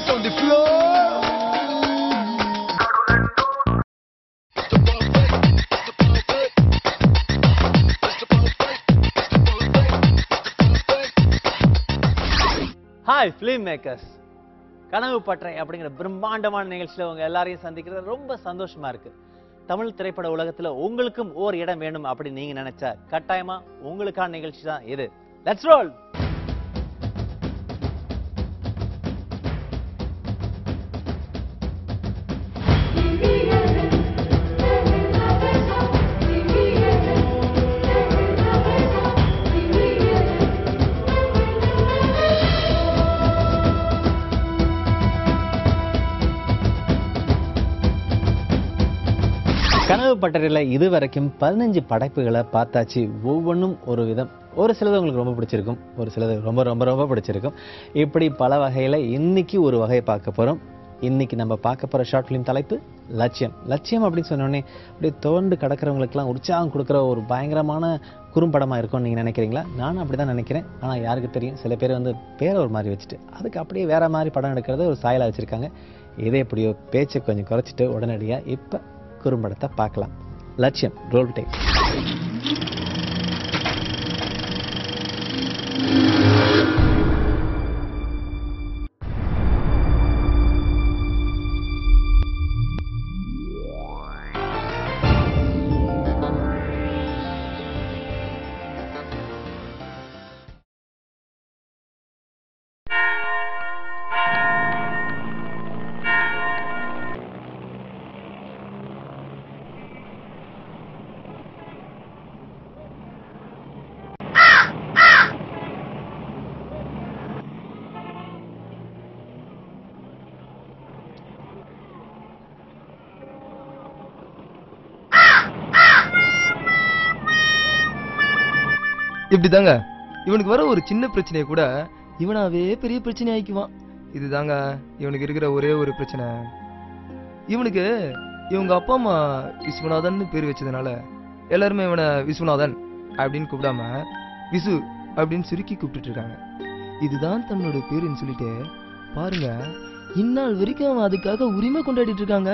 Feet on the floor. Hi film makers, கனவு பற்றை அப்படிங்கிற பிரம்மாண்டமான நிகழ்ச்சியில் உங்க எல்லாரையும் சந்திக்கிறது ரொம்ப சந்தோஷமா இருக்கு. தமிழ் திரைப்பட உலகத்துல உங்களுக்கும் ஓர் இடம் வேணும் அப்படின்னு நீங்க நினைச்சா கட்டாயமா உங்களுக்கான நிகழ்ச்சி தான் இது. Let's role. கனவு பட்டறையில் இதுவரைக்கும் 15 படைப்புகளை பார்த்தாச்சு. ஒவ்வொன்றும் ஒரு விதம். ஒரு சிலது உங்களுக்கு ரொம்ப பிடிச்சிருக்கும், ஒரு சிலது ரொம்ப ரொம்ப ரொம்ப பிடிச்சிருக்கும். இப்படி பல வகையில் இன்னைக்கு ஒரு வகையை பார்க்க போகிறோம். இன்னைக்கு நம்ம பார்க்க போகிற ஷார்ட் ஃபிலிம் தலைப்பு லட்சியம். லட்சியம் அப்படின்னு சொன்னோடனே அப்படியே தோண்டு கிடக்கிறவங்களுக்குலாம் உற்சாகம் கொடுக்குற ஒரு பயங்கரமான குறும்படமாக இருக்கும்னு நீங்கள் நினைக்கிறீங்களா? நானும் அப்படி தான் நினைக்கிறேன். ஆனால் யாருக்கு தெரியும், சில பேர் பேரை ஒரு மாதிரி வச்சுட்டு அதுக்கு அப்படியே வேற மாதிரி படம் எடுக்கிறது ஒரு சாயலாக வச்சுருக்காங்க. இதே எப்படியோ பேச்சை கொஞ்சம் குறைச்சிட்டு உடனடியாக இப்போ குறும்படத்தை பார்க்கலாம். லட்சியம் ரோல் டேக். இப்படிதாங்க இவனுக்கு வர ஒரு சின்ன பிரச்சனையை கூட இவனாவே பெரிய பிரச்சனை ஆயிக்குவான். இதுதாங்க இவனுக்கு இருக்கிற ஒரே ஒரு பிரச்சனை. இவனுக்கு இவங்க அப்பா அம்மா விஸ்வநாதன் பேர் வச்சதுனால எல்லாருமே இவனை விஸ்வநாதன் அப்படின்னு கூப்பிடாம விசு அப்படின்னு சுருக்கி கூப்பிட்டு இருக்காங்க. இதுதான் தன்னோட பேருன்னு சொல்லிட்டு பாருங்க, இந்நாள் வரைக்கும் அவன் அதுக்காக உரிமை கொண்டாடிட்டு இருக்காங்க.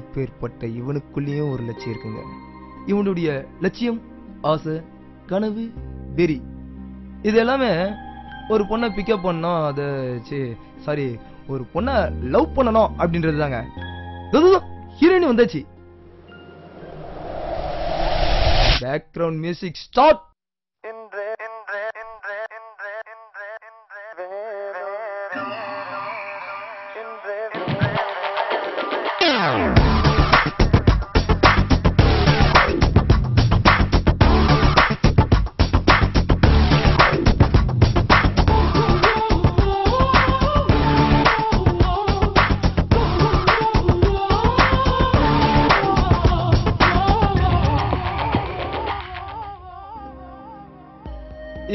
இப்பேற்பட்ட இவனுக்குள்ளேயும் ஒரு லட்சியம் இருக்குங்க. இவனுடைய லட்சியம், ஆசை, கனவு, வெறி, இது எல்லாமே ஒரு பொண்ணை பிக்கப் பண்ணணும், அது சாரி ஒரு பொண்ணை லவ் பண்ணணும் அப்படின்றது தாங்க. ஹீரோயின் வந்தாச்சு. Background music start.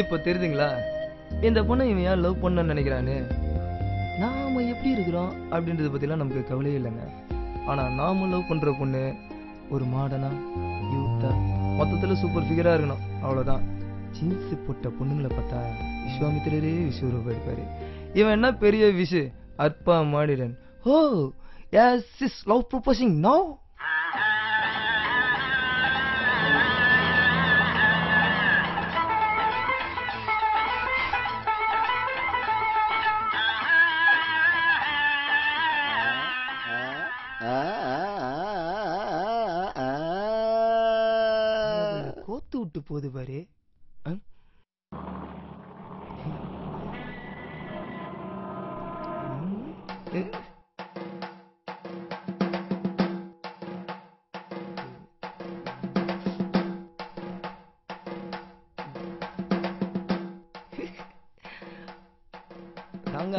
இப்ப தெரியுதுங்களா இந்த பொண்ணை இவன் ஏன் லவ் பண்ண நினைக்கிறான்னு? நாம எப்படி இருக்கிறோம் அப்படின்றத பத்திலாம் நமக்கு கவலையே இல்லைங்க. ஆனா நாம லவ் பண்ற பொண்ணு ஒரு மாடர்னா, யூத்தா, மொத்தத்துல சூப்பர் ஃபிகரா இருக்கணும், அவ்வளவுதான். ஜீன்ஸ் போட்ட பொண்ணுங்களை பார்த்தா விஸ்வாமித்திரரே விஸ்வரூபம் எடுப்பாரு. இவன் என்ன பெரிய விஷு, அற்பா மாடிடன். Oh yes is love proposing no. கோத்து விட்டு போது பாரு. தாங்க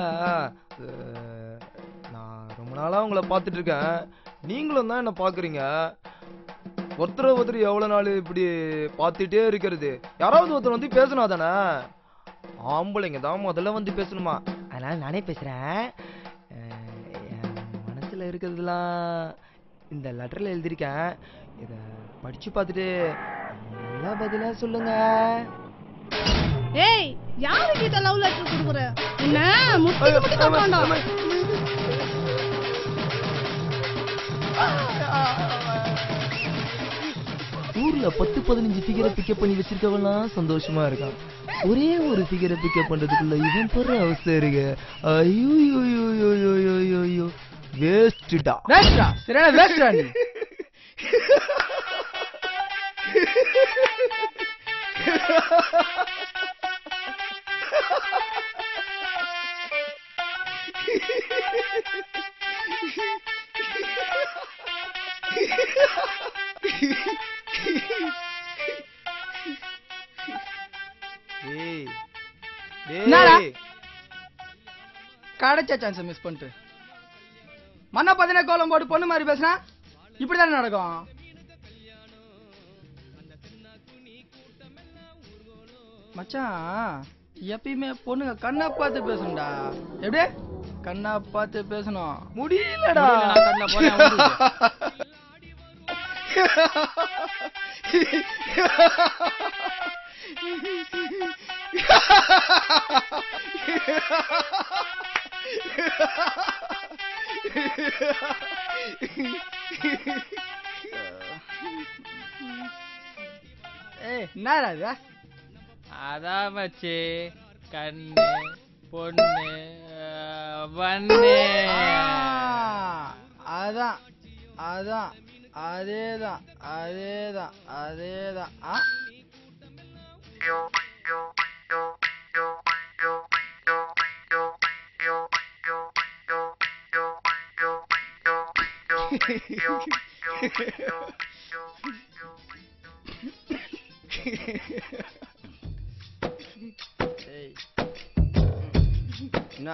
நான் ரொம்ப நாளா உங்களை பார்த்துட்டு இருக்கேன். நீங்களும் தான் என்ன பாக்குறீங்க. ஒருத்தர் எவ்வளவு நாள் இப்படி பார்த்துட்டே இருக்கிறது? யாராவது ஒருத்தர் வந்து பேசணும் தானே. ஆம்பளைங்க தான் முதல்ல வந்து பேசணுமா? அதனால நானே பேசுறேன். என் மனசுல இருக்கிறதுலாம் இந்த லெட்டர்ல எழுதிருக்கேன். இத படிச்சு பார்த்துட்டு நல்லா பதிலா சொல்லுங்க. ஏய் யாருக்கிட்ட லவ் லெட்டர் கொடுக்குற என்ன முட்டிக்கு முட்டி தப்பாண்டா ஊர்ல 10-15 ஃபிகரை பிக்கப் பண்ணி வச்சிருக்கவெல்லாம் சந்தோஷமா இருக்கான். ஒரே ஒரு ஃபிகரை பிக்கப் பண்றதுக்குள்ள இவன் போற அவஸ்தை இருக்கு. ஐயோ வேஸ்டா சரியான வேஸ்டா நீ. கிடைச்ச சான்ஸ் மிஸ் பண்ணிட்டு மண்ணா பதினே கோலம் போட்டு பொண்ணு மாதிரி பேசினா இப்படிதானே நடக்கும். மச்சான் எப்பயுமே பொண்ணுங்க கண்ணா பார்த்து பேசணும்டா. எப்படி கண்ணா பார்த்து பேசணும். முடியலடா. கண்ணா போறேன். என்னடா இது? அதான் மச்சி கண்ணு பொண்ணு வண்ணு. அதான் அதான் அதேதான் அதேதான் அதேதான். என்ன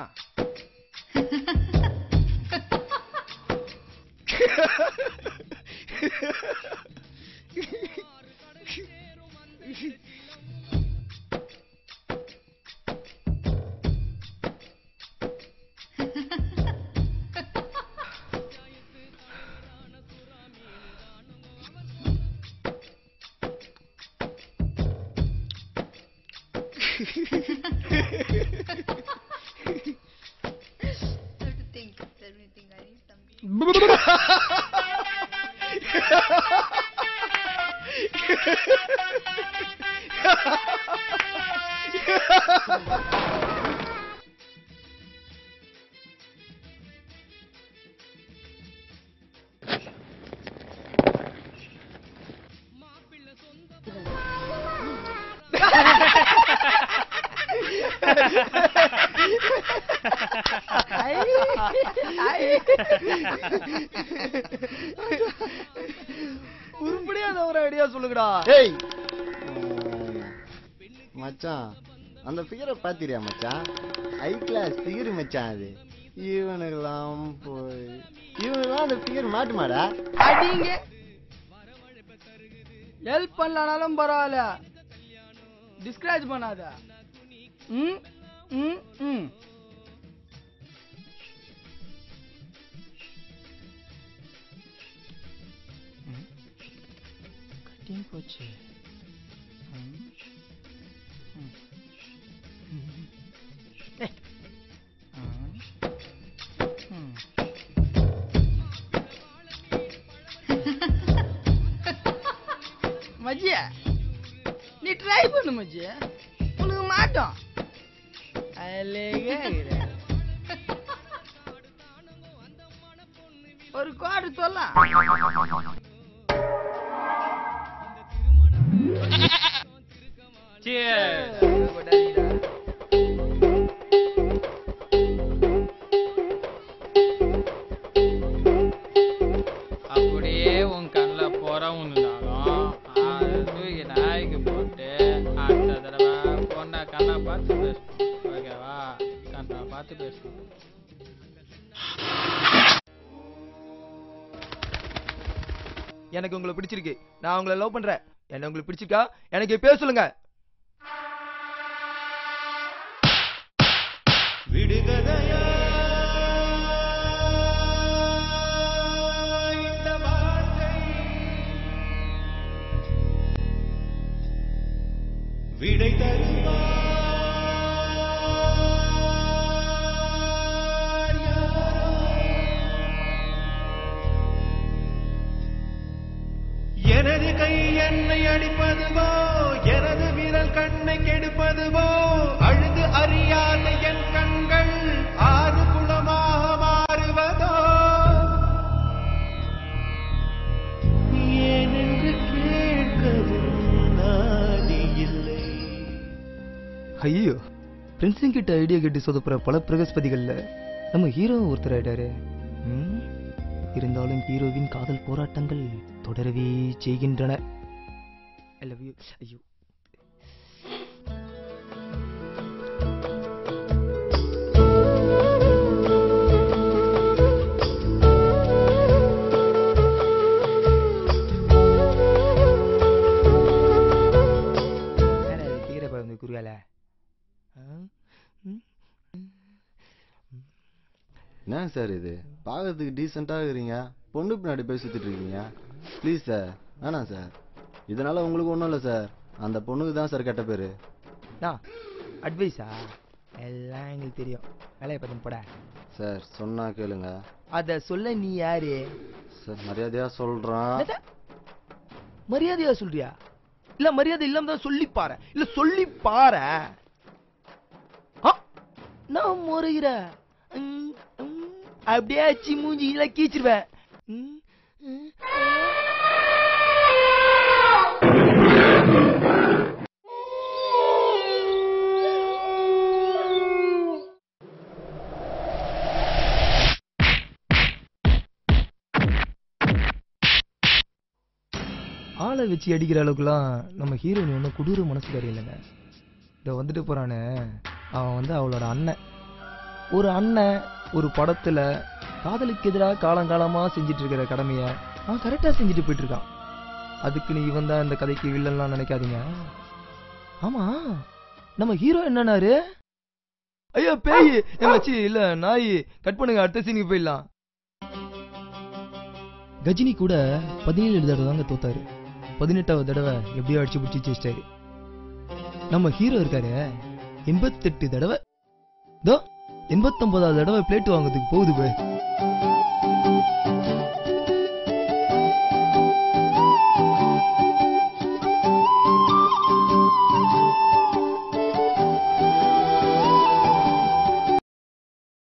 உருப்படியான ஒரு ஐடியா சொல்லுங்கடா. ஏய் மச்சான் அந்த ஃபிகரை பாத்திரியா மச்சான்? ஹை கிளாஸ் ஃபிகர் மச்சான் அது. இவனுக்கெல்லாம் போய் இவனுக்கெல்லாம் அந்த ஃபிகர் மாட்டுமாடா? அடிங்க ஹெல்ப் பண்ணலனாலும் பரவாயில்ல, டிஸ்கரேஜ் பண்ணாத. ம் ம் ம் கட்டிங் போச்சு. மஜ்ஜிய நீ ட்ரை பண்ணு மஜ்ஜிய, உனக்கு மாட்டோம். ஒரு கோடு சொல்ல அப்படியே உன் கண்ணில் போறவனுந்தாலும் அது தூக்கி நாய்க்கு போட்டு அடுத்த தடவை பொண்ணை கண்ணை பார்த்து பேசணும். ஓகேவா? கண்ணை பார்த்து பேசணும். எனக்கு உங்களை பிடிச்சிருக்கு, நான் உங்களை லவ் பண்றேன். என்ன உங்களுக்கு பிடிச்சிருக்கா? எனக்கு பேச சொல்லுங்க. விடுகதையா விடை தருவா கெடுப்பதுவோ எனது விரல் கண்ணை கெடுப்பதுவோ அழுது அறியாத என் கண்கள் ஆறு குணமாக மாறுவதோ ஏனென்று கேட்கவும் நாடி இல்லை. ஐயோ, ஃப்ரெண்ட்ஸுங்க கிட்ட ஐடியா கேட்டு சொதப்புற பல பிரகஸ்பதிகள்ல நம்ம ஹீரோவும் ஒருத்தர் ஆயிட்டாரு. இருந்தாலும் ஹீரோவின் காதல் போராட்டங்கள் தொடரவே செய்கின்றன. I love you. ஐயோ, குருவேல என்ன சார் இது பார்க்கறதுக்கு டீசெண்டாக இருக்கிறீங்க, பொண்ணு பின்னாடி போய் சுற்றிட்டு இருக்கீங்க. ப்ளீஸ் சார், வேணாம் சார். இதனால உங்களுக்கு ஒன்றும் இல்லை சார், அந்த பொண்ணுக்கு தான் சார் கெட்ட பேர். அட்வைஸா? எல்லாம் எங்களுக்கு தெரியும். வேலையை பார்த்து போட சார். சொன்னா கேளுங்க. அத சொல்ல நீ யாரு சார்? மரியாதையா சொல்றான். மரியாதையா சொல்றியா? இல்ல மரியாதை இல்லாம தான் சொல்லி பாரு. இல்ல சொல்லி பாரு. நான் முறைகிற அப்படியே ஆச்சு மூஞ்சி இல்ல கீச்சிருவேன். ஆளை வச்சு அடிக்கிற அளவுக்குலாம் நம்ம ஹீரோயின் ஒன்றும் கொடூர மனசுக்காரி இல்லைங்க. இதை வந்துட்டு போறானே அவன் வந்து அவளோட அண்ணன். ஒரு அண்ணன் ஒரு படத்துல காதலுக்கு எதிராக காலங்காலமா செஞ்சுட்டு இருக்கிற கடமைய அவன் கரெக்டா செஞ்சுட்டு போயிட்டு இருக்கான். அதுக்குன்னு இவன் தான் இந்த கதைக்கு வில்லன்லாம் நினைக்காதீங்க. ஆமா, நம்ம ஹீரோ என்னன்னாரு? ஐயோ பேய் வச்சு இல்ல நாய், கட் பண்ணுங்க, அடுத்த சீனுக்கு போயிடலாம். கஜினி கூட 17 தடவை தாங்க தோத்தாரு. 18வது தடவை எப்படியோ அடிச்சு பிடிச்சி ஜெயிச்சிட்டாரு. நம்ம ஹீரோ இருக்காரு 88 தடவை, 89வது தடவை பிளேட் வாங்குறதுக்கு போகுது.